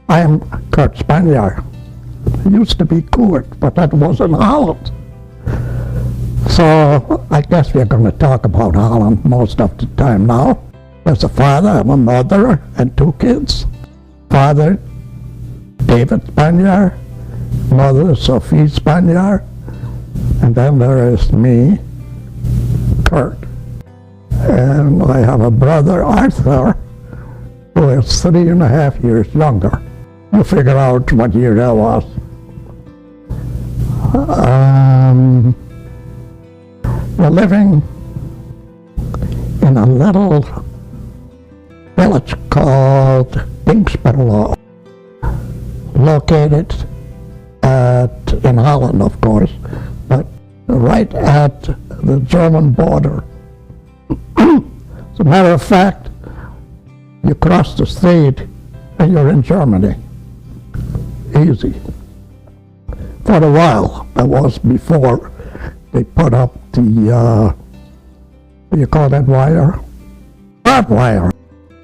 I am Koert Spanjar. It used to be Koert, but that was in Holland. So I guess we're going to talk about Holland most of the time now. There's a father, a mother, and two kids. Father, David Spanjar, mother, Sophie Spanjar, and then there is me, Koert. And I have a brother, Arthur, who is 3.5 years younger. You figure out what year that was. We're living in a little village called Dingsperlo, located in Holland, of course, but right at the German border. As a matter of fact, you cross the street and you're in Germany. Easy. For a while, that was before they put up the, what do you call that wire? Barbed wire.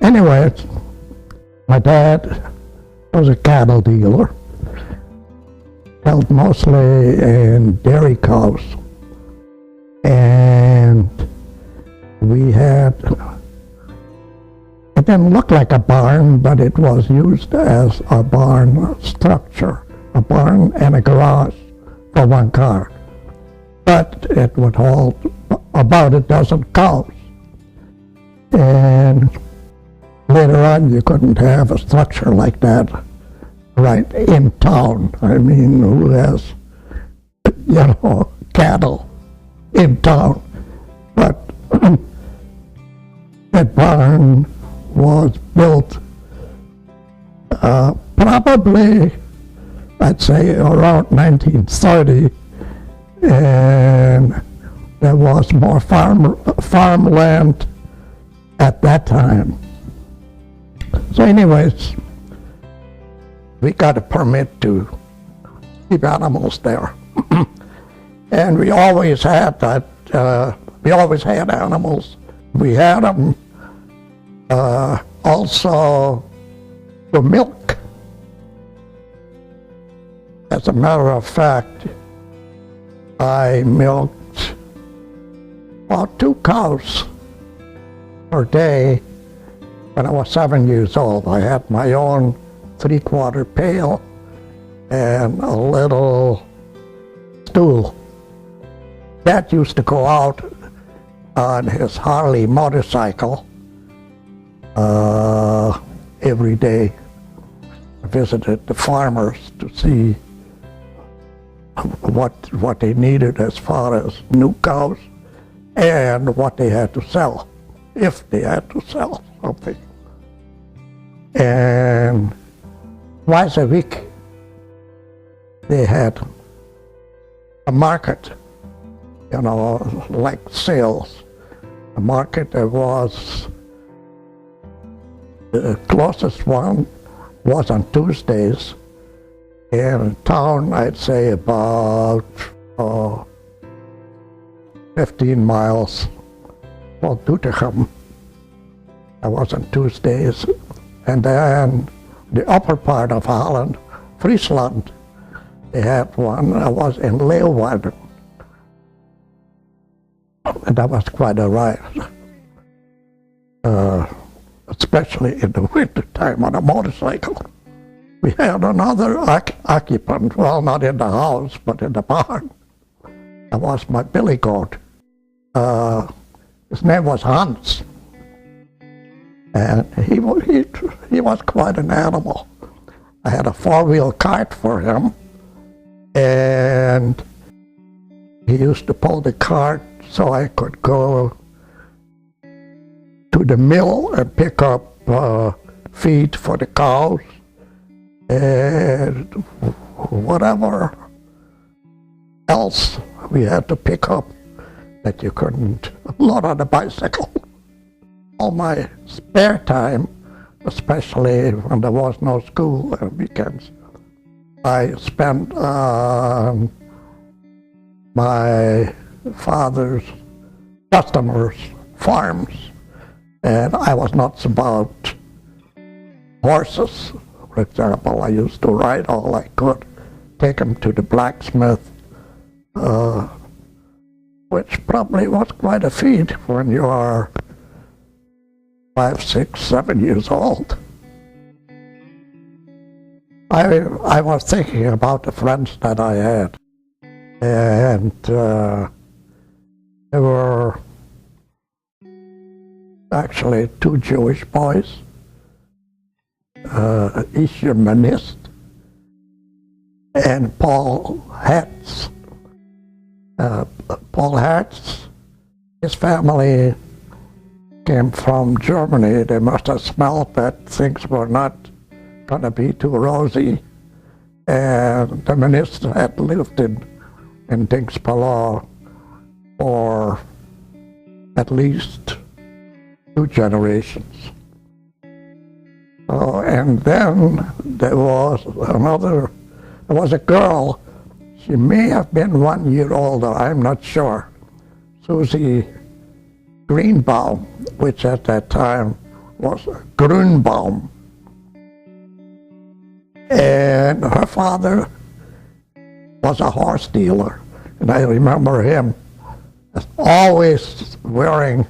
Anyways, my dad was a cattle dealer, dealt mostly in dairy cows, and we had, it didn't look like a barn, but it was used as a barn structure, a barn and a garage for one car. But it would hold about a dozen cows. And later on, you couldn't have a structure like that right in town. I mean, who has, cattle in town? But that barn was built probably, I'd say, around 1930, and there was more farmland at that time. So anyways, we got a permit to keep animals there. And we always had that, we always had animals. We had them also for milk. As a matter of fact, I milked about 2 cows per day when I was 7 years old. I had my own 3/4 pail and a little stool. Dad used to go out on his Harley motorcycle every day. I visited the farmers to see what they needed as far as new cows and what they had to sell, if they had to sell something. And twice a week they had a market, like sales. A market that was, the closest one was on Tuesdays. In town, I'd say about 15 miles from Doetinchem. I was on Tuesdays. And then the upper part of Holland, Friesland, they had one. I was in Leeuwarden. And that was quite a ride, especially in the winter time on a motorcycle. We had another occupant, well, not in the house, but in the barn. That was my billy goat. His name was Hans. And he was quite an animal. I had a 4-wheel cart for him, and he used to pull the cart so I could go to the mill and pick up feed for the cows and whatever else we had to pick up that you couldn't load on a bicycle. All my spare time, especially when there was no school and weekends, I spent on my father's customers' farms, and I was nuts about horses. For example, I used to ride all I could, take him to the blacksmith, which probably was quite a feat when you are 5, 6, 7 years old. I was thinking about the friends that I had, and there were actually 2 Jewish boys, each humanist, and Paul Hertz. Paul Hertz, his family came from Germany. They must have smelled that things were not going to be too rosy, and the minister had lived in Dingsbüttel for at least 2 generations. And then there was a girl. She may have been 1 year older, I'm not sure. Susie Greenbaum, which at that time was Grünbaum. And her father was a horse dealer. And I remember him always wearing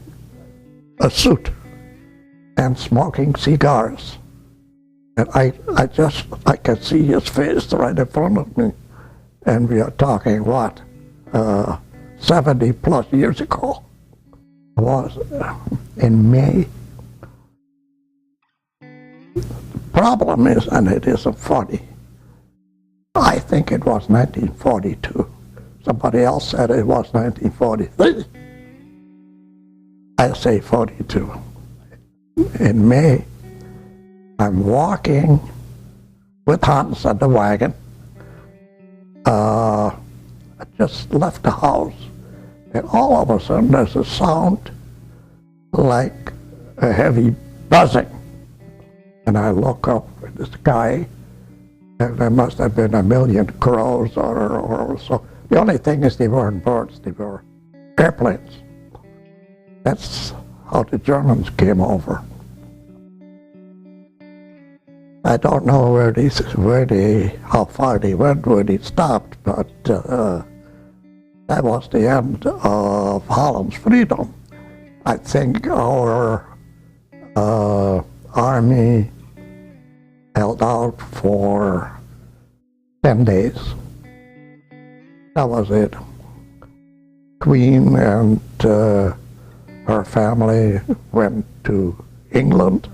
a suit and smoking cigars. And I could see his face right in front of me. And we are talking, 70 plus years ago. It was in May. The problem is, and it isn't funny, I think it was 1942. Somebody else said it was 1943. I say 42. In May, I'm walking with Hans at the wagon. I just left the house, and all of a sudden there's a sound like a heavy buzzing. And I look up at the sky, and there must have been 1 million crows or so. The only thing is they weren't birds, they were airplanes. That's how the Germans came over. I don't know how far they went, where they stopped, but that was the end of Holland's freedom. I think our army held out for 10 days. That was it. Queen and her family went to England.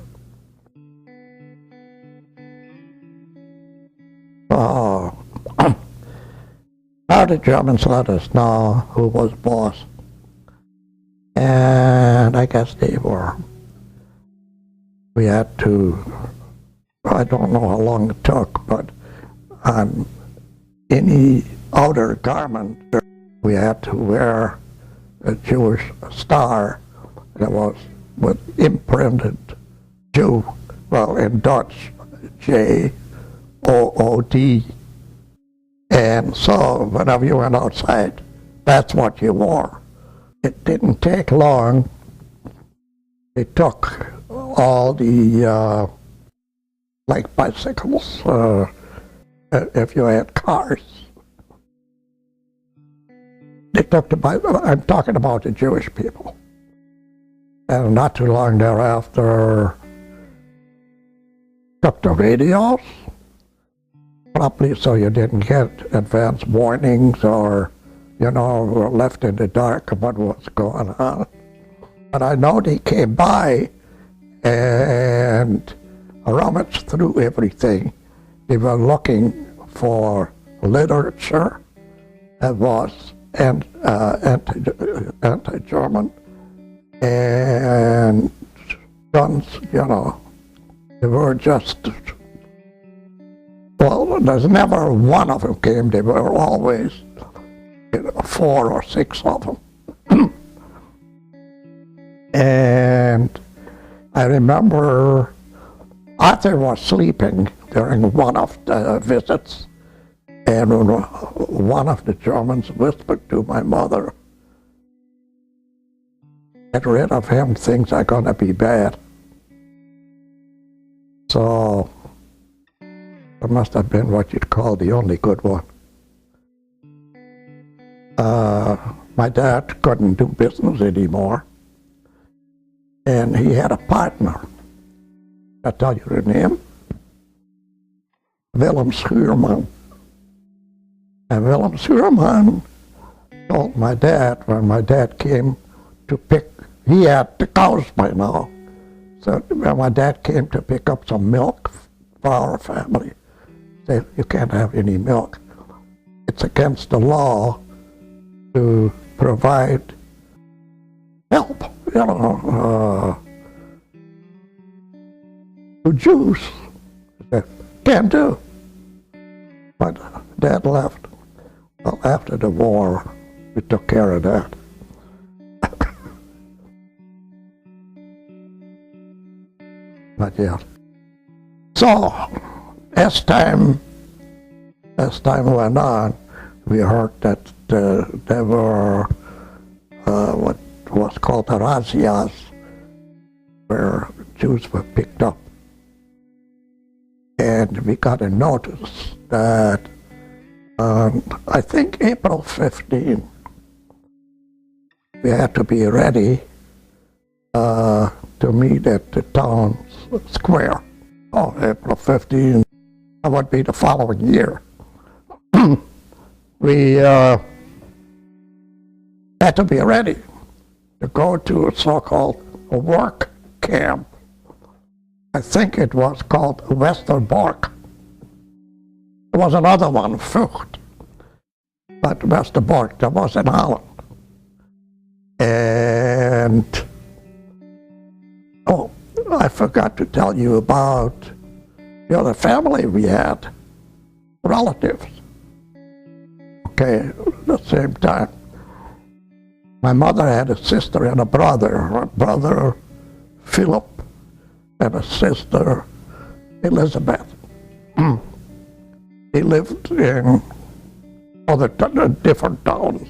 Now the Germans let us know who was boss. And I guess we had to, I don't know how long it took, but on any outer garment, we had to wear a Jewish star that was with imprinted Jew, well, in Dutch, J-O-O-D. And so whenever you went outside, that's what you wore. It didn't take long. They took all the, like bicycles, if you had cars. They took the bicycle. I'm talking about the Jewish people. And not too long thereafter, took the radios, probably so you didn't get advance warnings or, were left in the dark about what's going on. But I know they came by and rummaged through everything. They were looking for literature that was anti-German and guns, They were just, well, there's never one of them came. There were always 4 or 6 of them. And I remember Arthur was sleeping during one of the visits, and one of the Germans whispered to my mother, "Get rid of him, things are going to be bad." So It must have been what you'd call the only good one. My dad couldn't do business anymore, and he had a partner. I tell you the name? Willem Schuurman. And Willem Schuurman told my dad, when my dad came to pick, he had the cows by now, so when my dad came to pick up some milk for our family, said, you can't have any milk. It's against the law to provide help, to Jews. He said, can't do. But Dad left. Well, after the war, we took care of that. But yeah. So, as time went on, we heard that there were what was called the razzias, where Jews were picked up. And we got a notice that I think April 15, we had to be ready to meet at the town square. Oh, April 15, that would be the following year. We had to be ready to go to a so-called work camp. I think it was called Westerbork. There was another one, Vught, but Westerbork, that was in Holland. And, oh, I forgot to tell you about the other family we had, relatives. Okay, at the same time, my mother had a sister and a brother. Her brother, Philip, and a sister, Elizabeth. They lived in other different towns.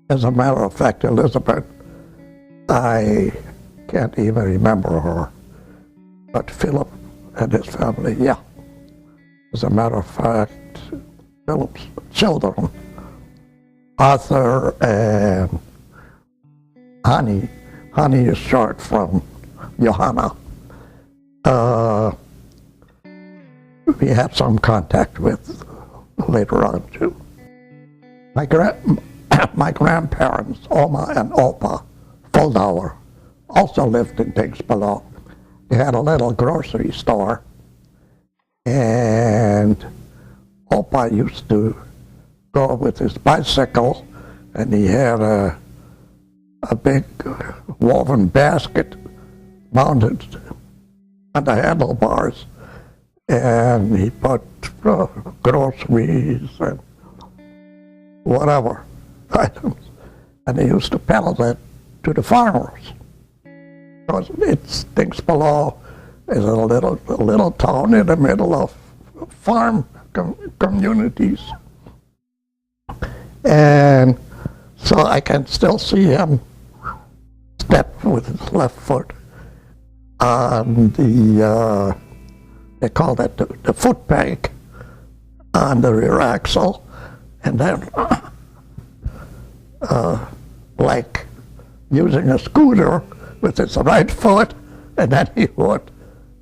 As a matter of fact, Elizabeth, I can't even remember her, but Philip and his family, yeah. As a matter of fact, Philip's children, Arthur and Honey. Honey is short from Johanna. We had some contact with later on too. My grandparents, Oma and Opa Fuldauer, also lived in Dingsbelo. They had a little grocery store, and Opa used to go with his bicycle, and he had a big woven basket mounted on the handlebars, and he put groceries and whatever items, and he used to peddle it to the farmers. Because it's Dingsbelo is a little town in the middle of farm communities, and so I can still see him step with his left foot on the they call that the foot peg on the rear axle, and then like using a scooter with his right foot, and then he would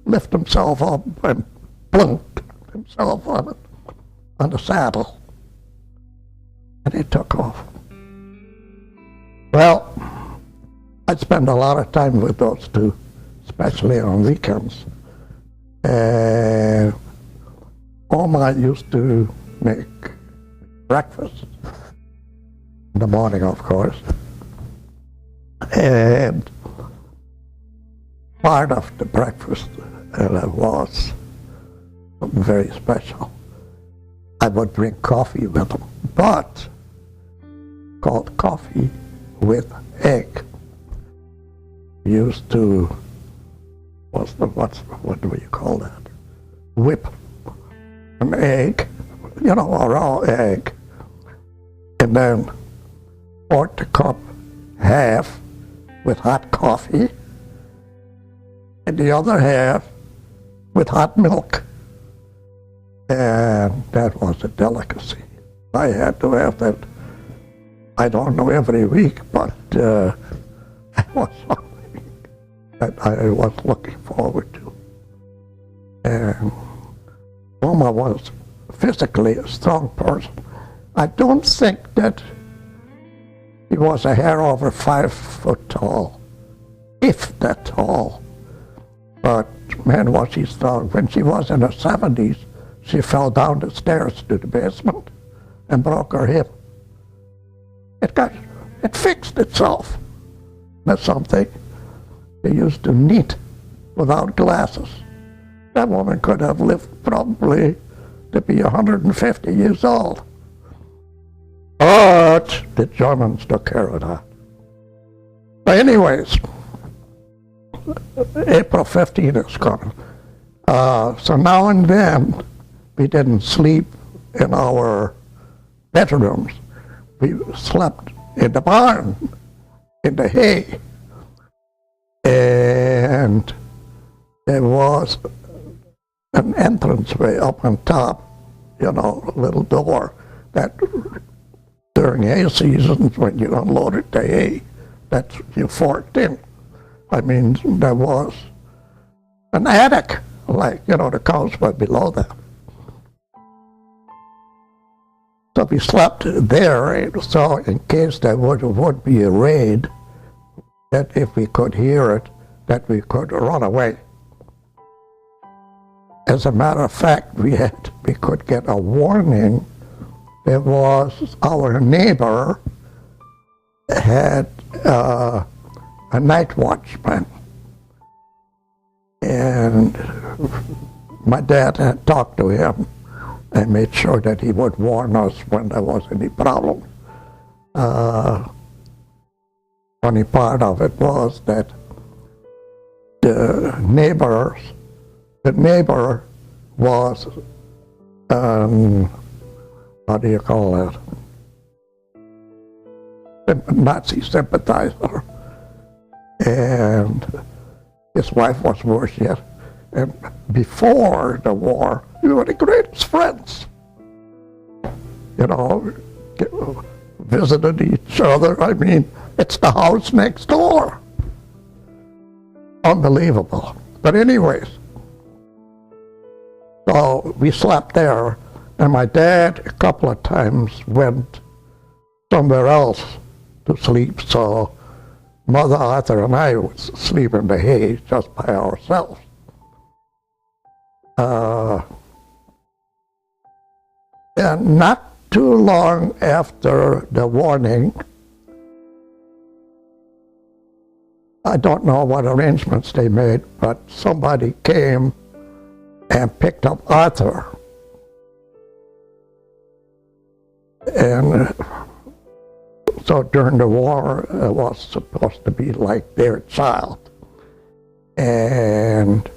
lift himself up and plunk himself on the saddle, and he took off. Well, I'd spend a lot of time with those two, especially on weekends. And Oma used to make breakfast in the morning, of course, and part of the breakfast was something very special. I would drink coffee with them, but called coffee with egg. We used to, what do you call that? Whip an egg, a raw egg, and then pour the cup half with hot coffee, and the other half with hot milk. and that was a delicacy. I had to have that, I don't know, every week, but it was something that I was looking forward to. And Mama was physically a strong person. I don't think that he was a hair over 5 foot tall, if that tall. But man, was he strong. When she was in her 70s, she fell down the stairs to the basement and broke her hip. It fixed itself. That's something. They used to knit without glasses. That woman could have lived probably to be 150 years old. But the Germans took care of that. But anyways, April 15 is coming. So now and then, we didn't sleep in our bedrooms. We slept in the barn, in the hay. And there was an entranceway up on top, you know, a little door that during hay seasons when you unloaded the hay, that you forked in. I mean, there was an attic, like, you know, the cows were below that. So we slept there, so in case there would be a raid, that if we could hear it, that we could run away. As a matter of fact, we could get a warning. There was our neighbor had a night watchman, and my dad had talked to him and made sure that he would warn us when there was any problem. Funny part of it was that the neighbor was what do you call it? A Nazi sympathizer. And his wife was worse yet. And before the war, we were the greatest friends. You know, visited each other. I mean, it's the house next door. Unbelievable. But anyways, so we slept there, and my dad a couple of times went somewhere else to sleep, so Mother Arthur and I would sleep in the hay just by ourselves. And not too long after the warning, I don't know what arrangements they made, but somebody came and picked up Arthur. And so during the war, it was supposed to be like their child. And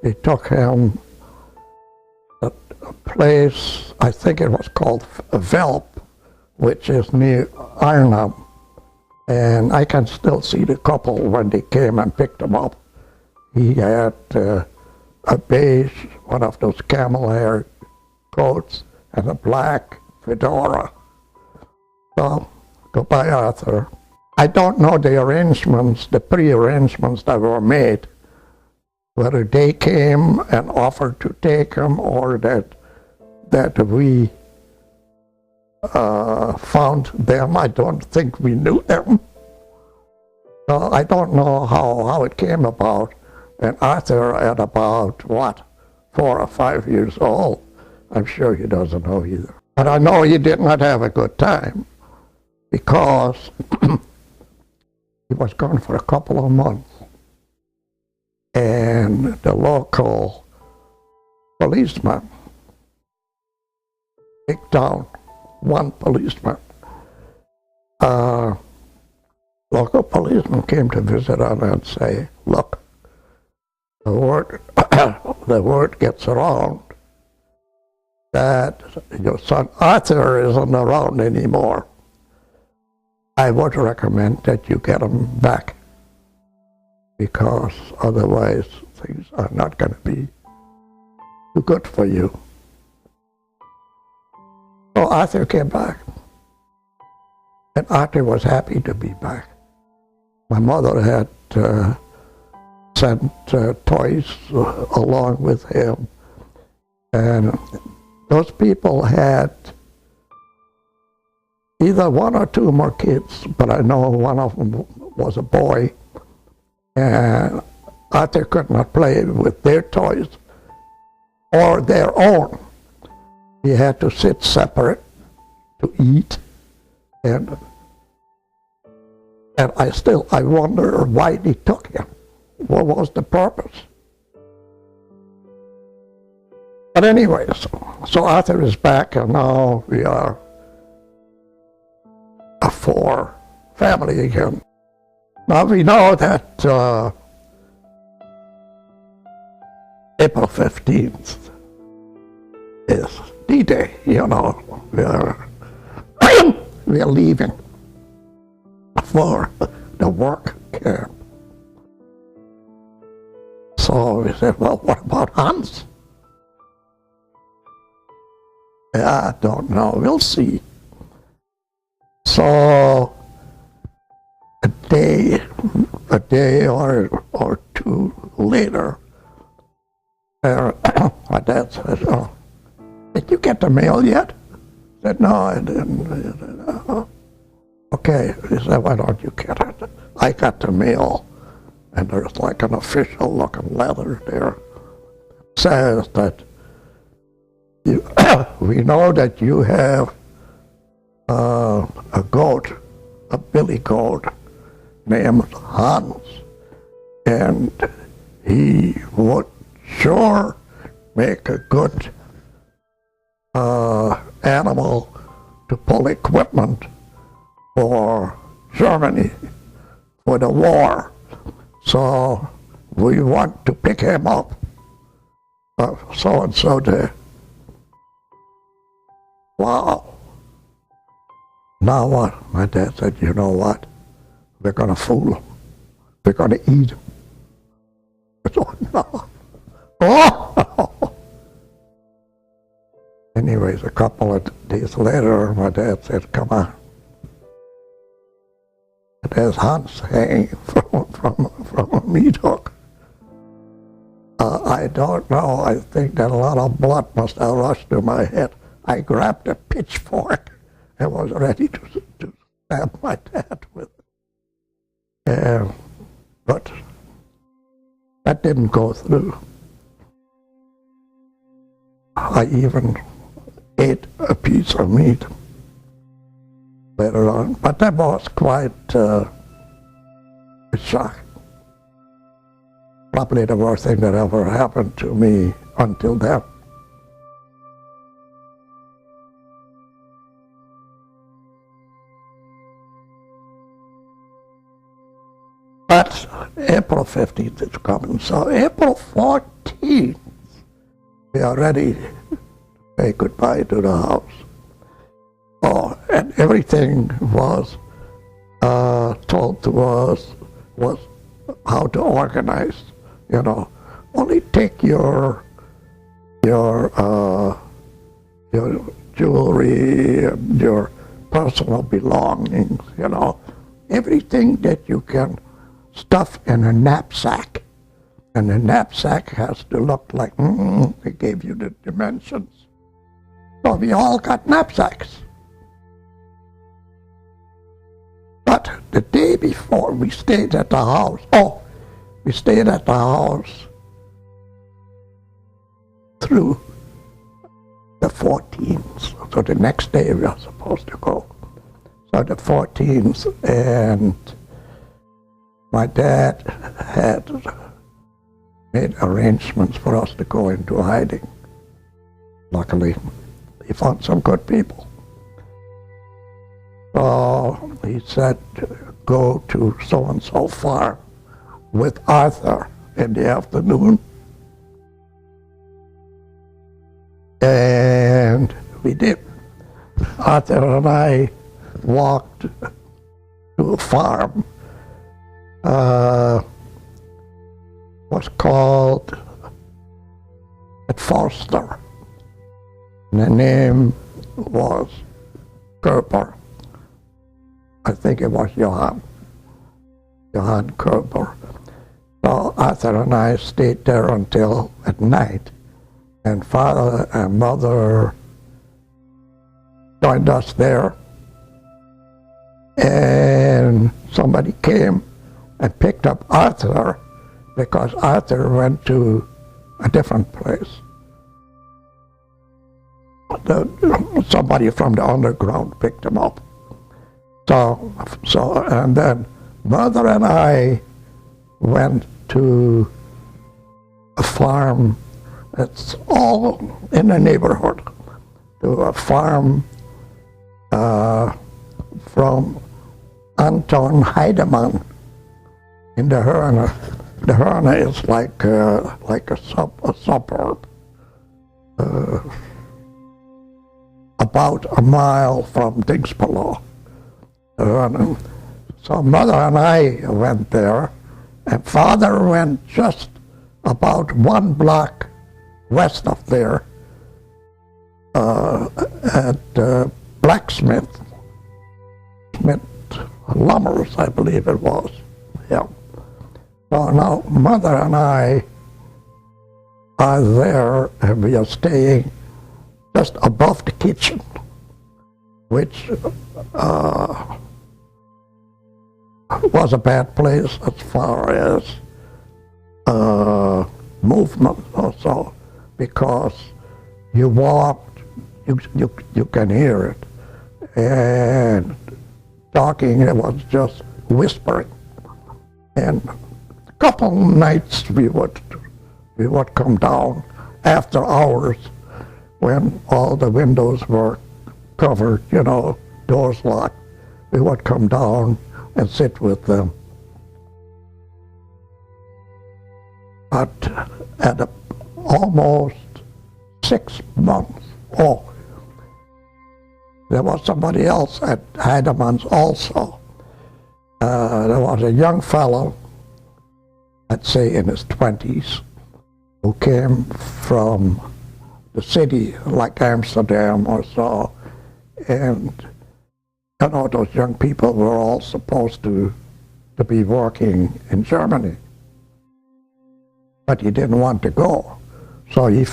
they took him to a place, I think it was called Velp, which is near Arnhem. And I can still see the couple when they came and picked him up. He had a beige, one of those camel hair coats, and a black fedora. So, goodbye, Arthur. I don't know the arrangements, the pre-arrangements that were made, whether they came and offered to take him or that we found them. I don't think we knew them. So I don't know how it came about. And Arthur, at about, 4 or 5 years old, I'm sure he doesn't know either. But I know he did not have a good time, because he was gone for a couple of months. And the local policeman kicked down one policeman. Local policeman came to visit us and say, look, the word gets around that your son Arthur isn't around anymore. I would recommend that you get him back, because otherwise things are not going to be too good for you. So Arthur came back, and Arthur was happy to be back. My mother had sent toys along with him, and those people had either one or two more kids, but I know one of them was a boy, and Arthur could not play with their toys or their own. He had to sit separate to eat, and I wonder why he took him. What was the purpose? But anyways, so Arthur is back, and now we are a four family again. Now we know that April 15th is D-Day, you know. We are leaving for the work camp. So we said, well, what about Hans? Yeah, I don't know, we'll see. So a day or two later, my dad said, oh, did you get the mail yet? I said, no, I didn't. He said, oh. Okay, he said, why don't you get it? I got the mail, and there's like an official looking letter there. It says that we know that you have a goat, a billy goat, named Hans, and he would sure make a good animal to pull equipment for Germany for the war. So we want to pick him up so-and-so day. Wow. Now what? My dad said, you know what? We're going to fool him. We're going to eat him. I thought, no. Oh! Anyways, a couple of days later, my dad said, come on. There's Hans hanging from a meat hook. I don't know. I think that a lot of blood must have rushed to my head. I grabbed a pitchfork and was ready to stab my dad with it. But that didn't go through. I even ate a piece of meat later on, but that was quite a shock. Probably the worst thing that ever happened to me until then. But April 15th is coming, so April 14th, we are ready to say goodbye to the house. Oh, and everything was told to us was how to organize, you know. Only take your jewelry and your personal belongings, you know. Everything that you can stuff in a knapsack. And the knapsack has to look like, they gave you the dimensions. So we all got knapsacks. But the day before, we stayed at the house. Oh, we stayed at the house through the 14th. So the next day we are supposed to go. So the 14th, and my dad had made arrangements for us to go into hiding. Luckily, he found some good people. So he said, go to so-and-so farm with Arthur in the afternoon. And we did. Arthur and I walked to a farm. Was called at Foster. And the name was Koert. I think it was Johann Koert. So Arthur and I stayed there until at night, and Father and Mother joined us there, and somebody came and picked up Arthur because Arthur went to a different place. Somebody from the underground picked him up. So, and then Mother and I went to a farm. It's all in the neighborhood. To a farm from Anton Heidemann in the Herne. The Herne is like a suburb, about a mile from Dingsbüttel. So Mother and I went there, and Father went just about 1 block west of there at Blacksmith, Lummers, I believe it was. Yeah. So now Mother and I are there, and we are staying just above the kitchen, which was a bad place as far as movement also, because you walked, you can hear it, and talking, it was just whispering. And a couple nights we would come down after hours when all the windows were covered, doors locked. We would come down and sit with them. But at almost 6 months, there was somebody else at Heidemann's also. There was a young fellow, I'd say in his 20s, who came from the city, like Amsterdam or so, and those young people were all supposed to be working in Germany. But he didn't want to go. So he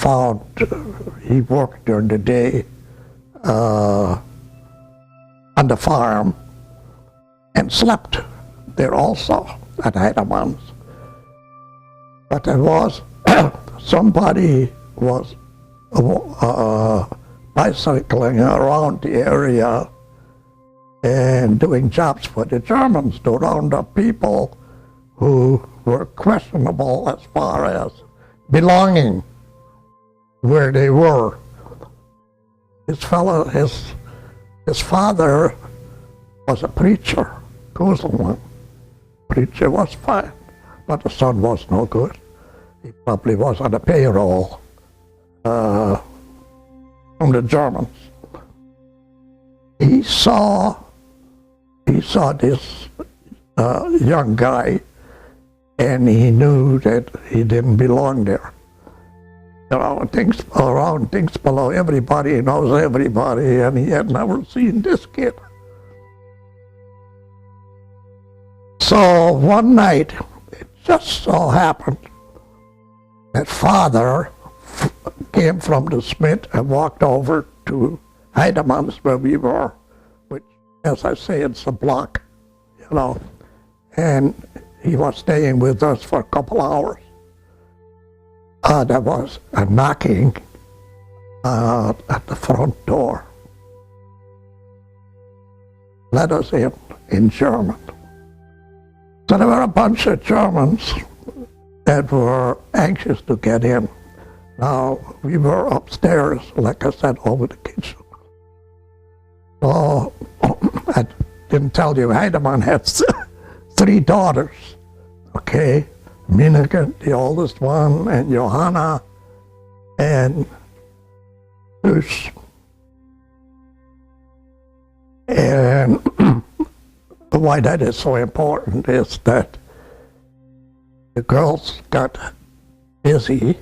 worked during the day on the farm and slept there also at Heidemann's. But there was somebody was bicycling around the area and doing jobs for the Germans to round up people who were questionable as far as belonging where they were. His father was a preacher, Kozelman. Preacher was fine, but the son was no good. He probably was on the payroll from the Germans. He saw this young guy, and he knew that he didn't belong there. Things around Dingsbüttel, everybody knows everybody, and he had never seen this kid. So one night, it just so happened that Father came from the Smith and walked over to Heidemann's where we were, which, as I say, it's a block, and he was staying with us for a couple hours. There was a knocking at the front door. Let us in German. So there were a bunch of Germans that were anxious to get in. Now, we were upstairs, like I said, over the kitchen. So, I didn't tell you, Heidemann had 3 daughters, okay? Mineke, the oldest one, and Johanna, and Luce. And why that is so important is that the girls got busy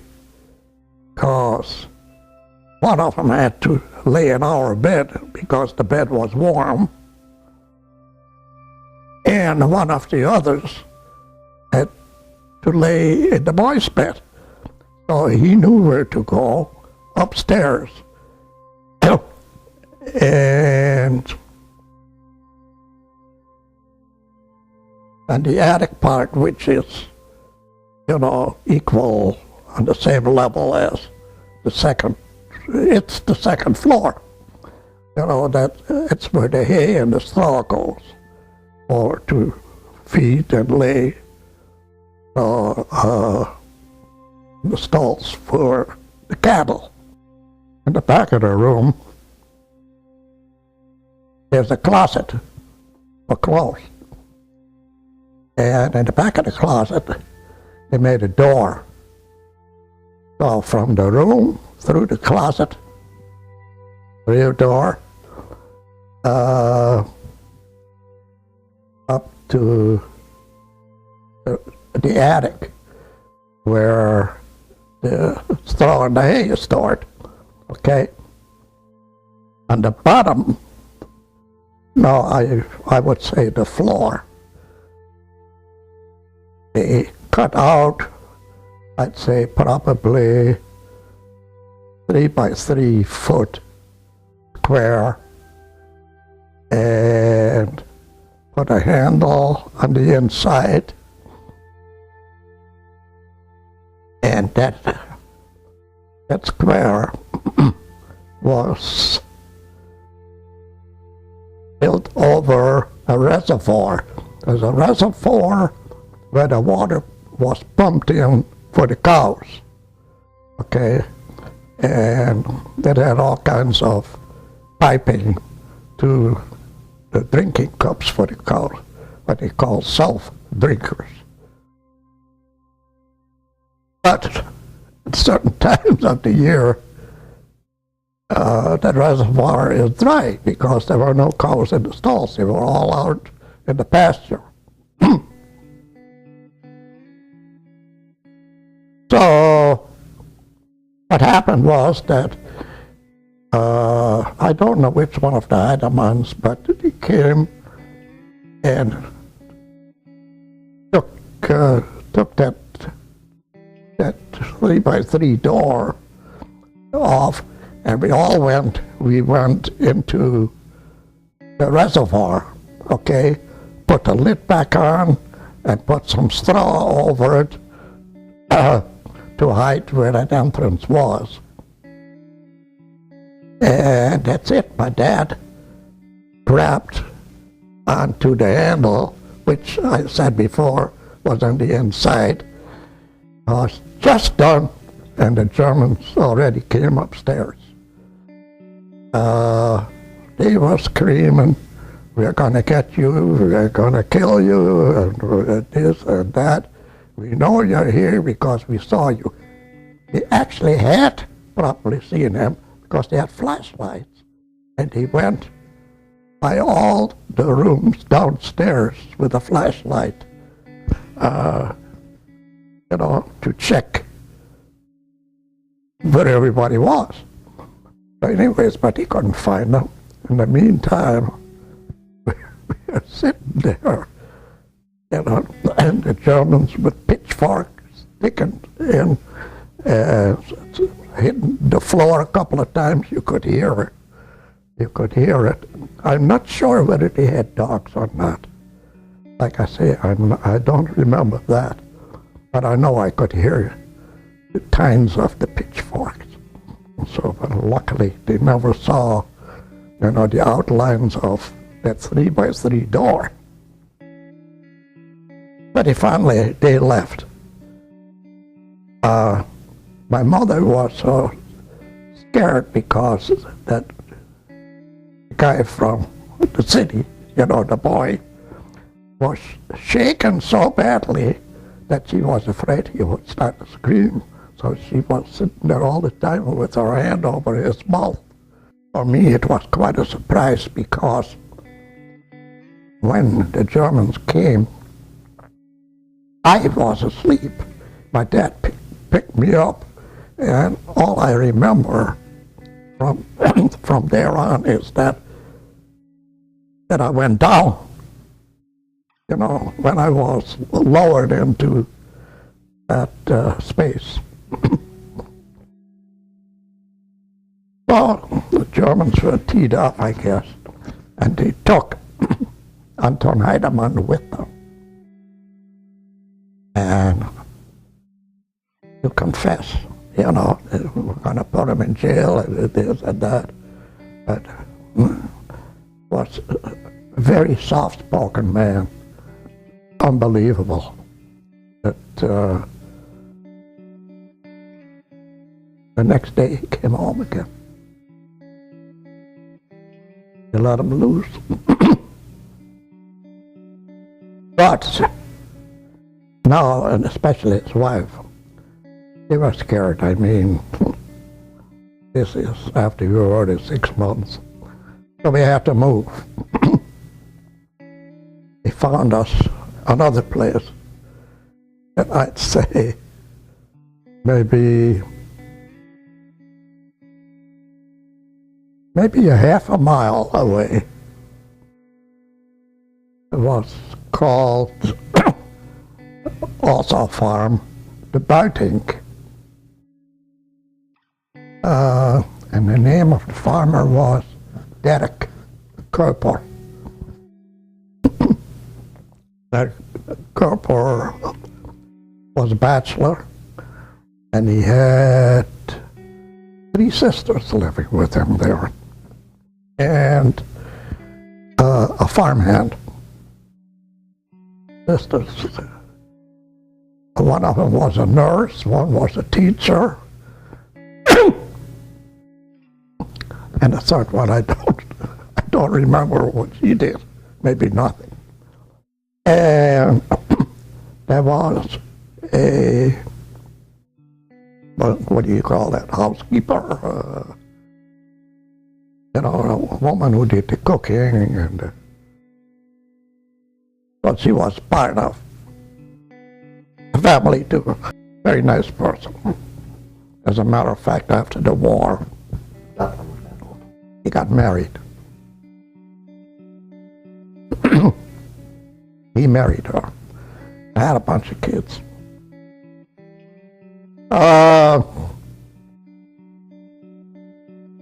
because One of them had to lay in our bed because the bed was warm, and one of the others had to lay in the boys' bed. So he knew where to go, upstairs. And the attic part, which is, equal on the same level as the second, it's the second floor. That it's where the hay and the straw goes, or to feed and lay the stalls for the cattle. In the back of the room, there's a closet for clothes. And in the back of the closet, they made a door. So from the room through the closet, rear door, up to the attic, where the straw and the hay is stored. Okay? On the bottom, no, I would say the floor, they cut out, I'd say probably 3 by 3 foot square, and put a handle on the inside, and that square was built over a reservoir. There's a reservoir where the water was pumped in for the cows, okay? And it had all kinds of piping to the drinking cups for the cows, what they call self-drinkers. But at certain times of the year, that reservoir is dry because there were no cows in the stalls. They were all out in the pasture. So what happened was that I don't know which one of the Idamans, but he came and took that 3 by 3 door off, and we went into the reservoir, okay, put the lid back on and put some straw over it to hide where that entrance was. And that's it. My dad grabbed onto the handle, which I said before was on the inside. I was just done, and the Germans already came upstairs. They were screaming, "We're gonna get you, we're gonna kill you, and this and that. We know you're here because we saw you." They actually had probably seen him because they had flashlights, and he went by all the rooms downstairs with a flashlight, to check where everybody was. But anyways, but he couldn't find them. In the meantime, we were sitting there, and the Germans with pitchforks sticking in, hitting the floor a couple of times. You could hear it. You could hear it. I'm not sure whether they had dogs or not. Like I say, I don't remember that. But I know I could hear the tines of the pitchforks. So, but luckily, they never saw, the outlines of that 3 by 3 door. But finally, they left. My mother was so scared because that guy from the city, the boy, was shaken so badly that she was afraid he would start to scream. So she was sitting there all the time with her hand over his mouth. For me, it was quite a surprise because when the Germans came, I was asleep. My dad picked me up, and all I remember from from there on is that I went down. You know, when I was lowered into that space. Well, the Germans were teed up, I guess, and they took Anton Heidemann with them. And to confess, you know, they were going to put him in jail and this and that. But was a very soft-spoken man, unbelievable. But the next day he came home again. They let him loose. But now, and especially his wife, they were scared. I mean, this is after you were already 6 months. So we had to move. They found us another place, and I'd say maybe a half a mile away. It was called also a farm, the Buitink. And the name of the farmer was Derek Koert. That Koert was a bachelor, and he had 3 sisters living with him there, and a farmhand. Sisters. One of them was a nurse, one was a teacher, and the third one I don't remember what she did. Maybe nothing. And there was a, what do you call that, housekeeper? You know, a woman who did the cooking, and but she was part of the family too. Very nice person. As a matter of fact, after the war, he got married. He married her. I had a bunch of kids.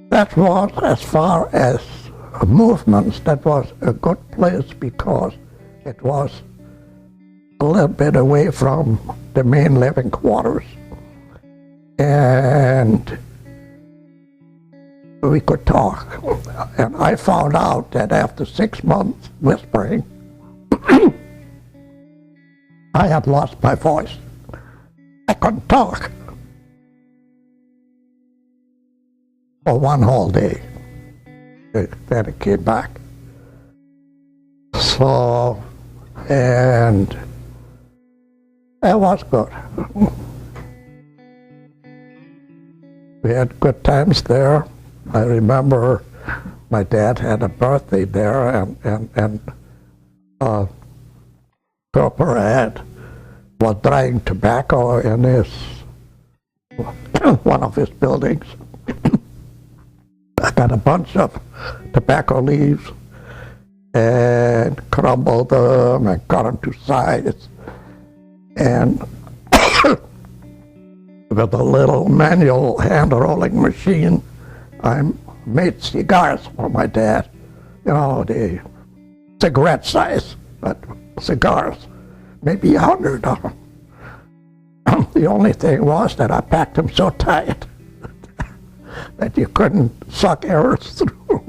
That was, as far as movements, that was a good place because it was a little bit away from the main living quarters. And we could talk. And I found out that after 6 months whispering, I had lost my voice. I couldn't talk for one whole day. Then it came back. So, and it was good. We had good times there. I remember my dad had a birthday there, and Koert was drying tobacco in his one of his buildings. I got a bunch of tobacco leaves and crumbled them and cut them to size, and with a little manual hand rolling machine, I made cigars for my dad. You know, the cigarette size, but cigars, maybe 100 of them. The only thing was that I packed them so tight that you couldn't suck air through.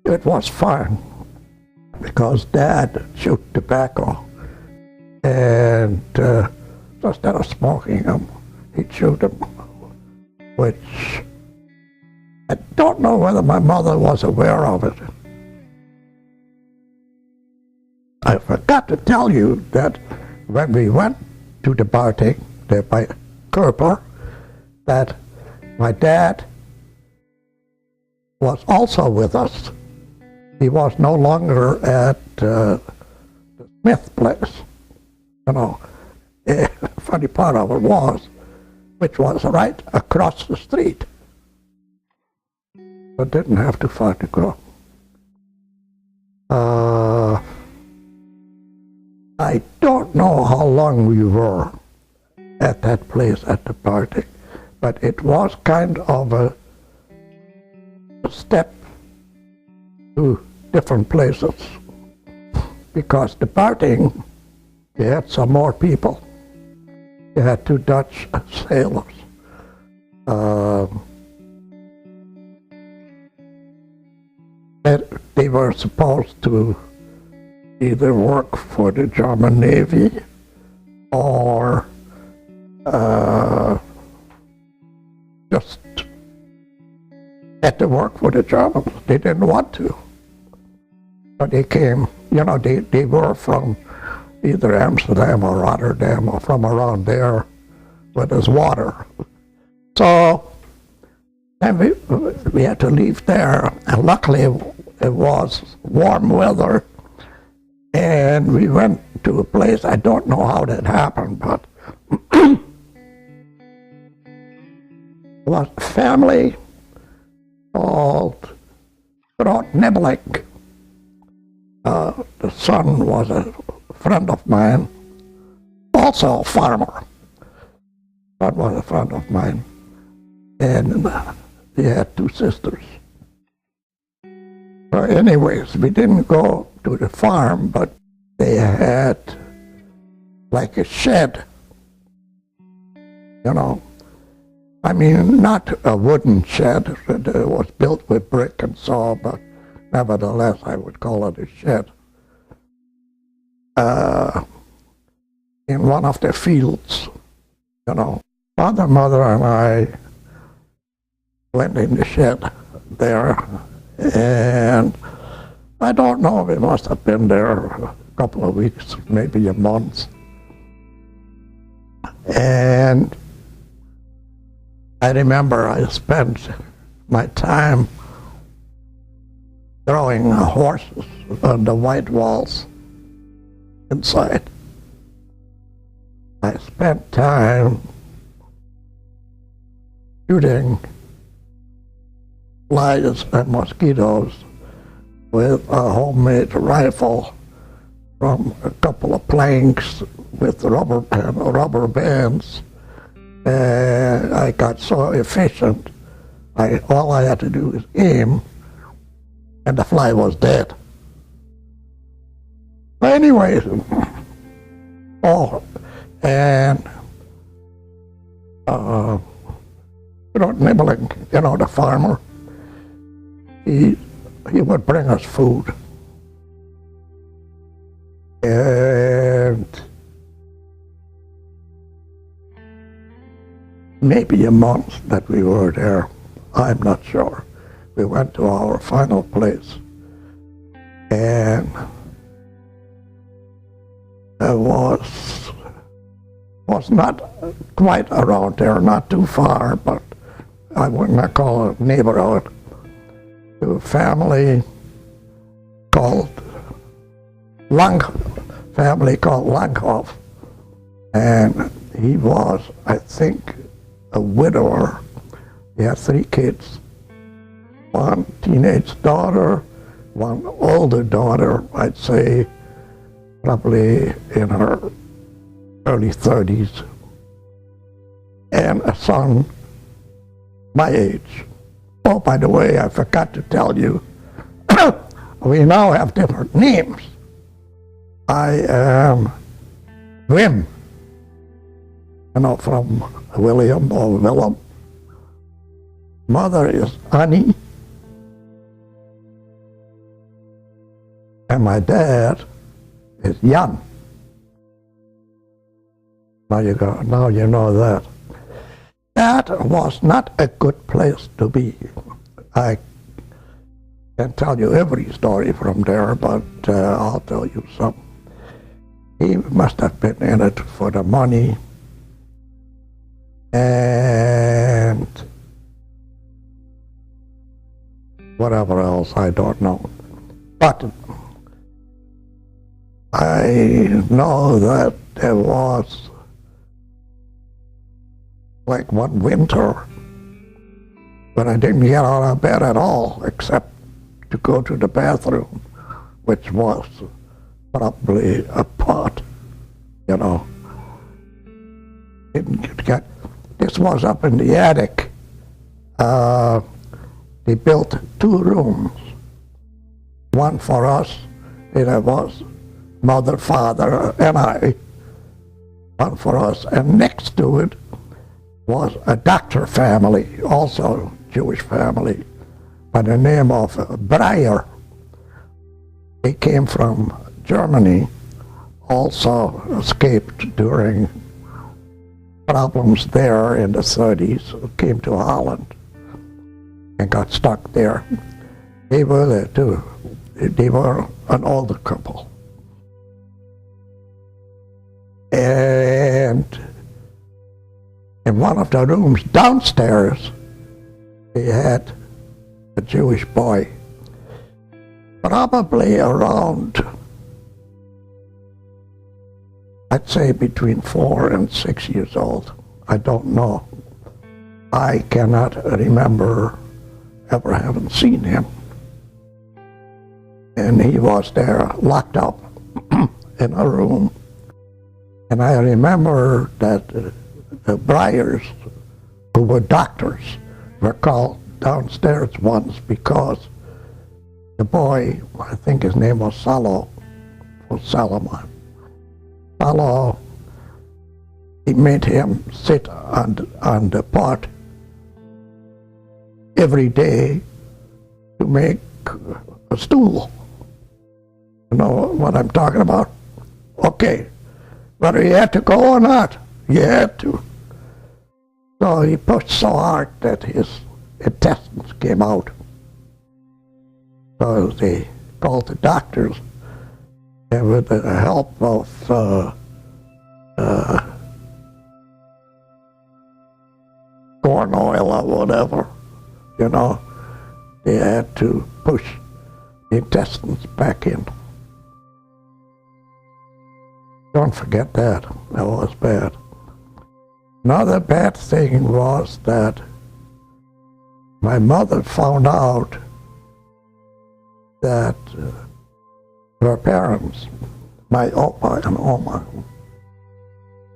It was fun because Dad chewed tobacco, and instead of smoking them, he chewed them, which I don't know whether my mother was aware of it. I forgot to tell you that when we went to the Buitink, there by Koert, that my dad was also with us. He was no longer at the Smith place. You know, the funny part of it was, which was right across the street. but didn't have to far to go. I don't know how long we were at that place at the party, but it was kind of a step to different places, because the partying, you had some more people. You had 2 Dutch sailors. They were supposed to either work for the German Navy or just had to work for the Germans. They didn't want to. But they came, they were from either Amsterdam or Rotterdam or from around there where there's water. So then we had to leave there, and luckily it was warm weather, and we went to a place, I don't know how that happened, but it was a family called Koert. The son was a friend of mine, also a farmer. Son was a friend of mine, and he had 2 sisters. So anyways, we didn't go to the farm, but they had like a shed, I mean, not a wooden shed. It was built with brick and saw, but nevertheless, I would call it a shed. In one of the fields, Father, mother, and I went in the shed there, and I don't know, we must have been there a couple of weeks, maybe a month. And I remember I spent my time throwing horses on the white walls inside. I spent time shooting flies and mosquitoes with a homemade rifle from a couple of planks with rubber bands. And I got so efficient, all I had to do was aim, and the fly was dead. But anyways, Nibbling, the farmer, he would bring us food. And maybe a month that we were there, I'm not sure. We went to our final place, and it was not quite around there, not too far, but I would not call it a neighborhood. To a family called Langhoff, and he was, I think, a widower. He had 3 kids, 1 teenage daughter, 1 older daughter, I'd say probably in her early 30s, and a son my age. Oh, by the way, I forgot to tell you, we now have different names. I am Wim, from William or Willem. Mother is Annie, and my dad is Jan. Now you know that. That was not a good place to be. I can't tell you every story from there, but I'll tell you some. He must have been in it for the money, and whatever else, I don't know. But I know that there was, like, one winter, But I didn't get out of bed at all, except to go to the bathroom, which was probably a pot, you know. Didn't get. This was up in the attic. They built 2 rooms, one for us, and it was mother, father, and I, one for us, and next to it was a doctor family, also Jewish family, by the name of Breyer. They came from Germany, also escaped during problems there in the 30s, came to Holland and got stuck there. They were there too. They were an older couple. And in one of the rooms downstairs, they had a Jewish boy, probably around, I'd say between 4 and 6 years old. I don't know. I cannot remember ever having seen him. And he was there locked up in a room. And I remember that the Breyers, who were doctors, were called downstairs once because the boy, I think his name was Salo, or Salomon. Salo, he made him sit on the pot every day to make a stool. You know what I'm talking about? Okay. Whether he had to go or not, he had to. So he pushed so hard that his intestines came out. So they called the doctors, and with the help of corn oil or whatever, you know, they had to push the intestines back in. Don't forget that. That was bad. Another bad thing was that my mother found out that her parents, my Opa and Oma,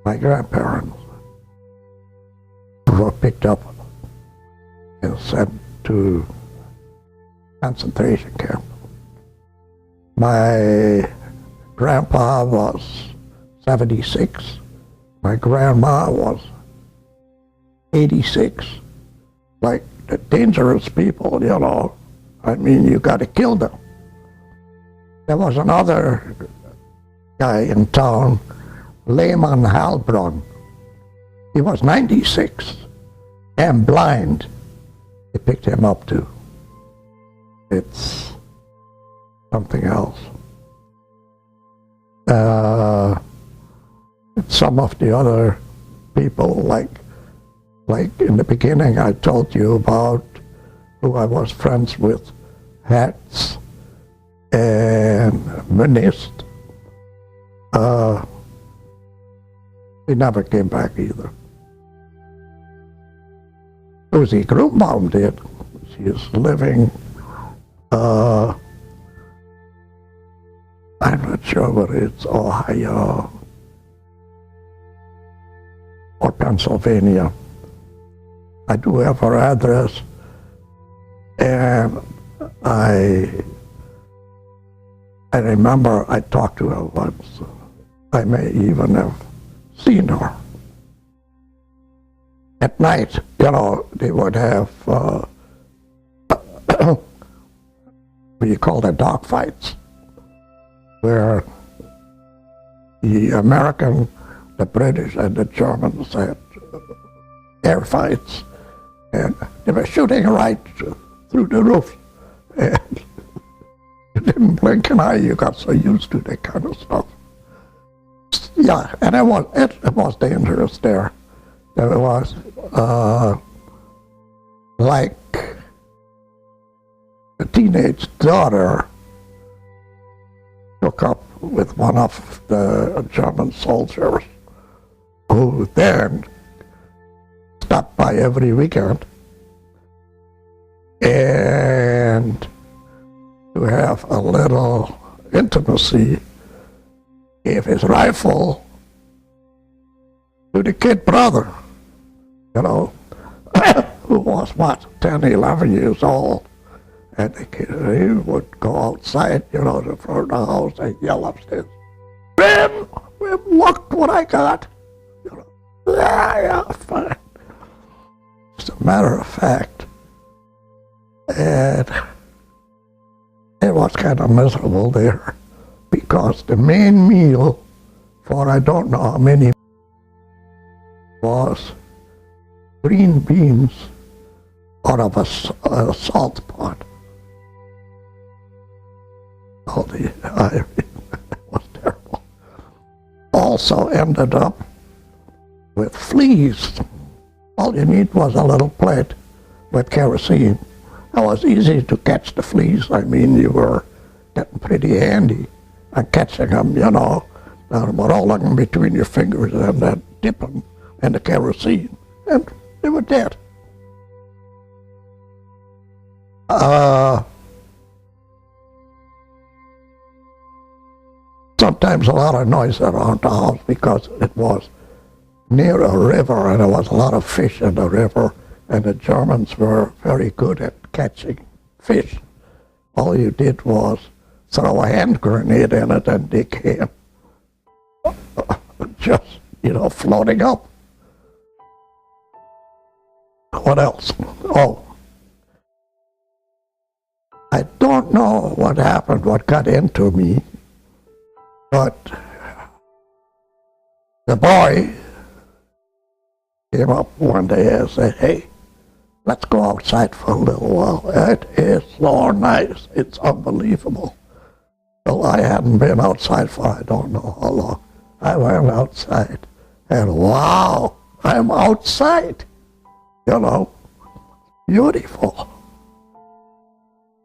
my grandparents, were picked up and sent to concentration camp. My grandpa was 76. My grandma was 86. Like the dangerous people, you know. I mean, you got to kill them. There was another guy in town, Lehman Halbrun. He was 96 and blind. They picked him up too. It's something else. Some of the other people, like in the beginning I told you about who I was friends with, Hertz and Munist. He never came back either. Lucy Grunbaum did. She is living, I'm not sure whether it's Ohio or Pennsylvania. I do have her address, and I remember I talked to her once. I may even have seen her. At night, you know, they would have what do you call that, dog fights, where the American, the British, and the Germans had air fights, and they were shooting right through the roof. And you didn't blink an eye, you got so used to that kind of stuff. Yeah, and it was dangerous there. There was, like, a teenage daughter took up with one of the German soldiers, who then stopped by every weekend and to have a little intimacy, gave his rifle to the kid brother, you know, who was, what, 10, 11 years old. And the kid, he would go outside, you know, to front of the house and yell upstairs, Wim, look what I got. You know, yeah, fine. As a matter of fact, and it was kind of miserable there because the main meal for I don't know how many was green beans out of a salt pot. Oh, it was terrible. Also ended up with fleas. All you need was a little plate with kerosene. It was easy to catch the fleas. I mean, you were getting pretty handy at catching them, you know, rolling them between your fingers and then dip them in the kerosene, and they were dead. Sometimes a lot of noise around the house because it was near a river and there was a lot of fish in the river, and the Germans were very good at catching fish. All you did was throw a hand grenade in it and they came just, you know, floating up. What else? Oh, I don't know what happened, what got into me, but the boy came up one day and said, hey, let's go outside for a little while. It is so nice. It's unbelievable. Well, I hadn't been outside for I don't know how long. I went outside and wow, I'm outside. You know, beautiful.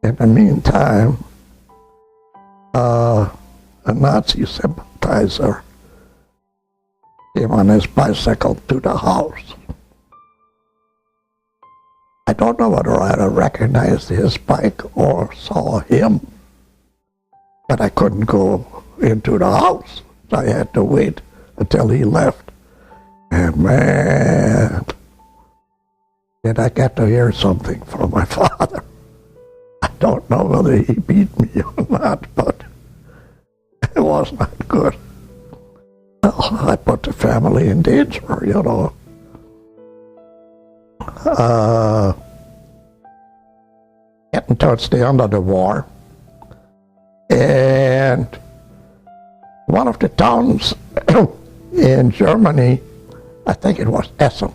In the meantime, a Nazi sympathizer came on his bicycle to the house. I don't know whether I recognized his bike or saw him, but I couldn't go into the house. So I had to wait until he left. And man, did I get to hear something from my father. I don't know whether he beat me or not, but it was not good. Well, I put the family in danger, you know. Getting towards the end of the war, and one of the towns in Germany, I think it was Essen,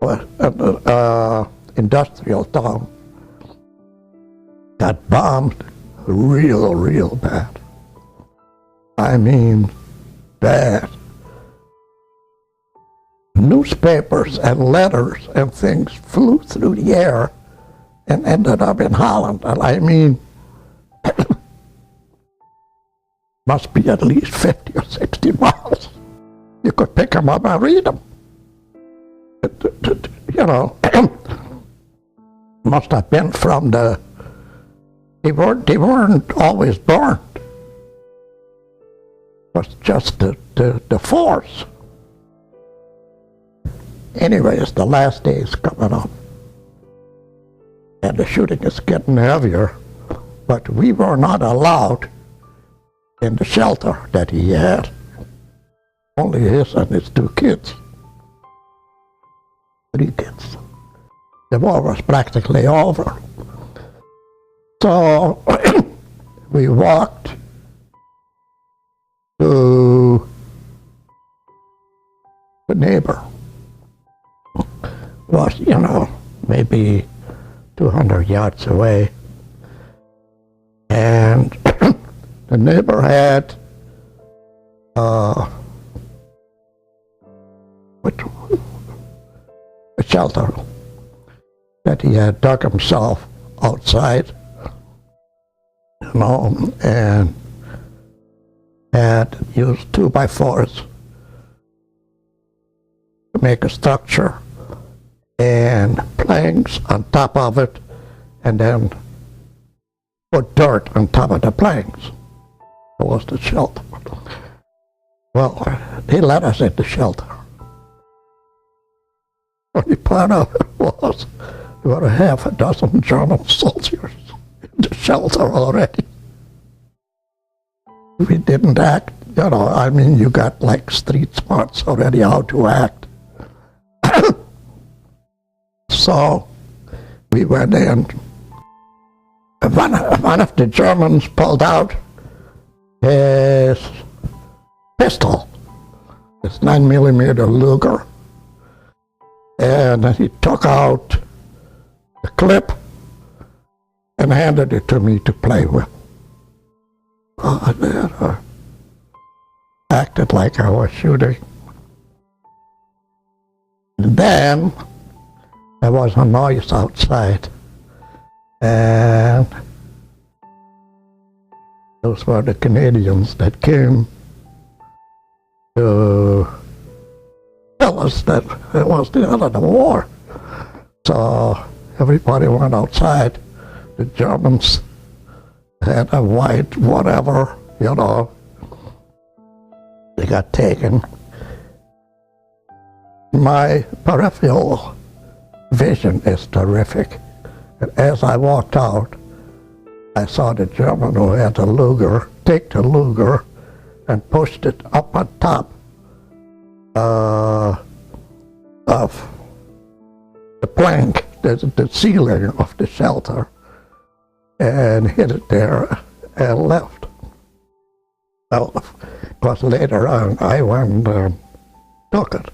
was an industrial town, got bombed real bad. I mean, bad. Newspapers and letters and things flew through the air and ended up in Holland. And I mean, must be at least 50 or 60 miles. You could pick them up and read them. You know, must have been from they weren't always burned. It was just the force. Anyways, the last day is coming up. And the shooting is getting heavier. But we were not allowed in the shelter that he had. Only his and his 2 kids. 3 kids. The war was practically over. So we walked to the neighbor. Was, you know, maybe 200 yards away. And the neighbor had a shelter that he had dug himself outside, you know, and had used 2x4s to make a structure. and planks on top of it, and then put dirt on top of the planks. It was the shelter. Well, they let us in the shelter. Only part of it was about a half a dozen German soldiers in the shelter already. We didn't act, I mean, you got like street smarts already how to act. So we went in. One of the Germans pulled out his pistol, his 9mm Luger, and he took out the clip and handed it to me to play with. I acted like I was shooting. And then there was a noise outside, and those were the Canadians that came to tell us that it was the end of the war. So everybody went outside. The Germans had a white whatever, they got taken. My peripheral vision is terrific. And as I walked out, I saw the German who had the Luger take the Luger and pushed it up on top of the plank, the ceiling of the shelter, and hit it there and left. Well, because later on I went and took it.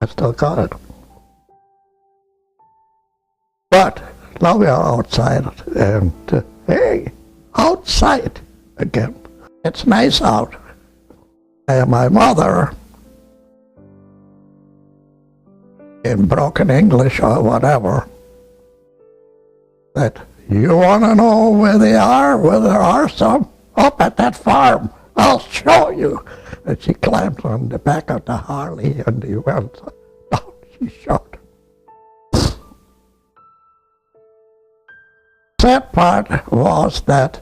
I still got it. But now we are outside, and hey, outside again. It's nice out. And my mother, in broken English or whatever, said, "You want to know where they are? Where there are some? Up at that farm. I'll show you." And she climbed on the back of the Harley, and he went down. She showed. Sad part was that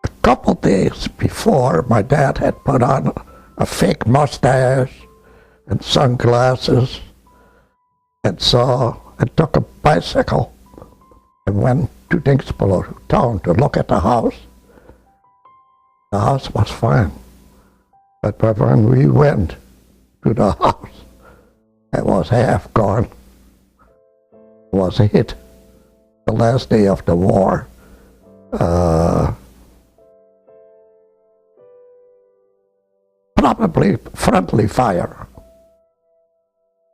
a couple days before, my dad had put on a fake mustache and sunglasses, and so I took a bicycle and went to Dingsboro town to look at the house. The house was fine, but when we went to the house, it was half gone. It was a hit. The last day of the war, probably friendly fire.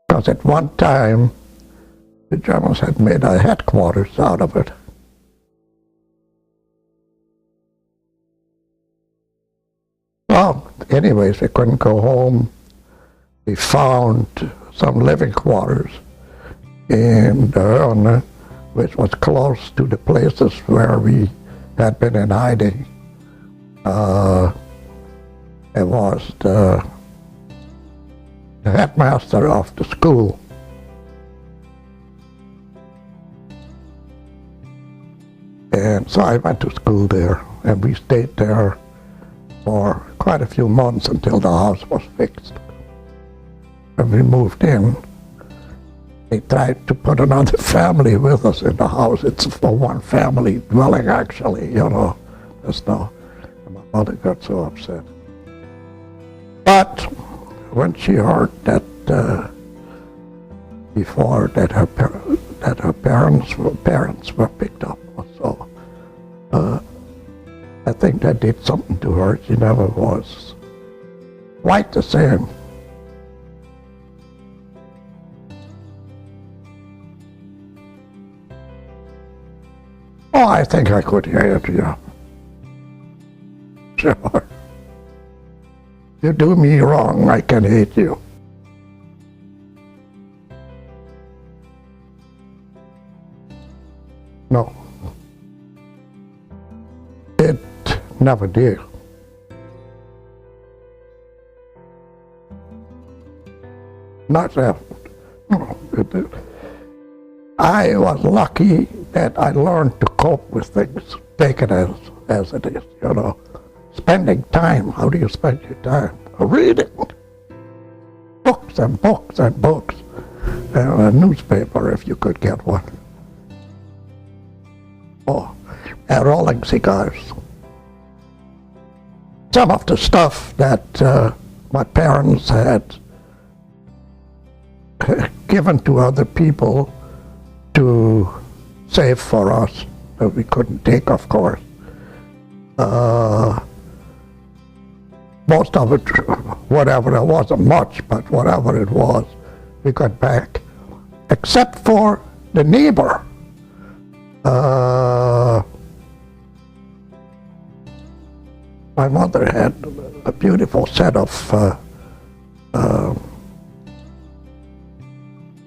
Because at one time, the Germans had made a headquarters out of it. Well, anyways, we couldn't go home. We found some living quarters in the Herne, which was close to the places where we had been in hiding. It was the headmaster of the school. And so I went to school there, and we stayed there for quite a few months until the house was fixed. When we moved in, they tried to put another family with us in the house. It's for one family dwelling, actually, There's no, my mother got so upset. But when she heard that before that her parents were picked up, so I think that did something to her. She never was quite the same. Oh, I think I could hear it, yeah. Sure. You do me wrong, I can hate you. No. It never did. Not I was lucky that I learned to cope with things, take it as it is, you know. Spending time, how do you spend your time? Reading. Books and books and books. And a newspaper if you could get one. Oh, and rolling cigars. Some of the stuff that my parents had given to other people to save for us that we couldn't take, of course. Most of it, whatever, it wasn't much, but whatever it was, we got back. Except for the neighbor. My mother had a beautiful set of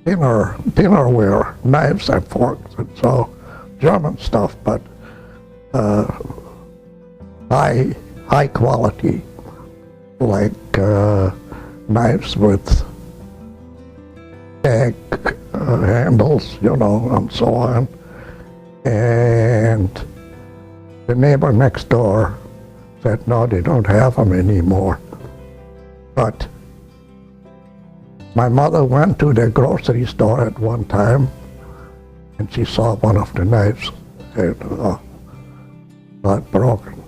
dinnerware, knives and forks, and so German stuff, but high quality, like knives with tag handles, you know, and so on. And the neighbor next door said, no, they don't have them anymore. But my mother went to the grocery store at one time, and she saw one of the knives, and not broken.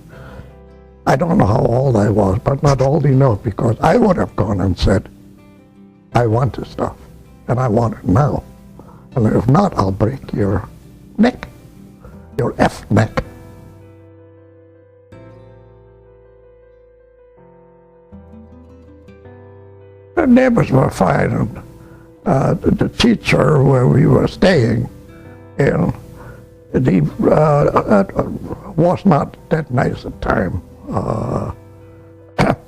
I don't know how old I was, but not old enough, because I would have gone and said, I want this stuff, and I want it now. And if not, I'll break your neck, your F neck. The neighbors were fine, and the teacher where we were staying in, he was not that nice at the time.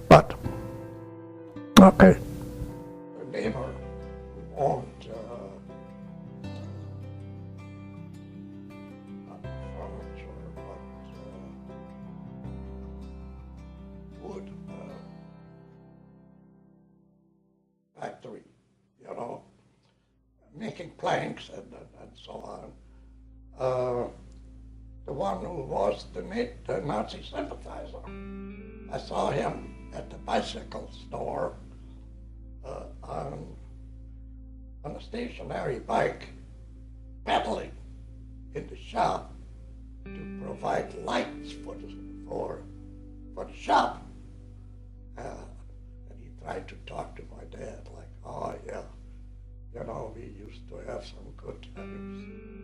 But, okay. The neighbor owned not furniture, but wood factory, you know, making planks and so on. The one who was the Nazi sympathizer. I saw him at the bicycle store on a stationary bike, pedaling in the shop to provide lights for the shop. And he tried to talk to my dad like, oh yeah, you know, we used to have some good times.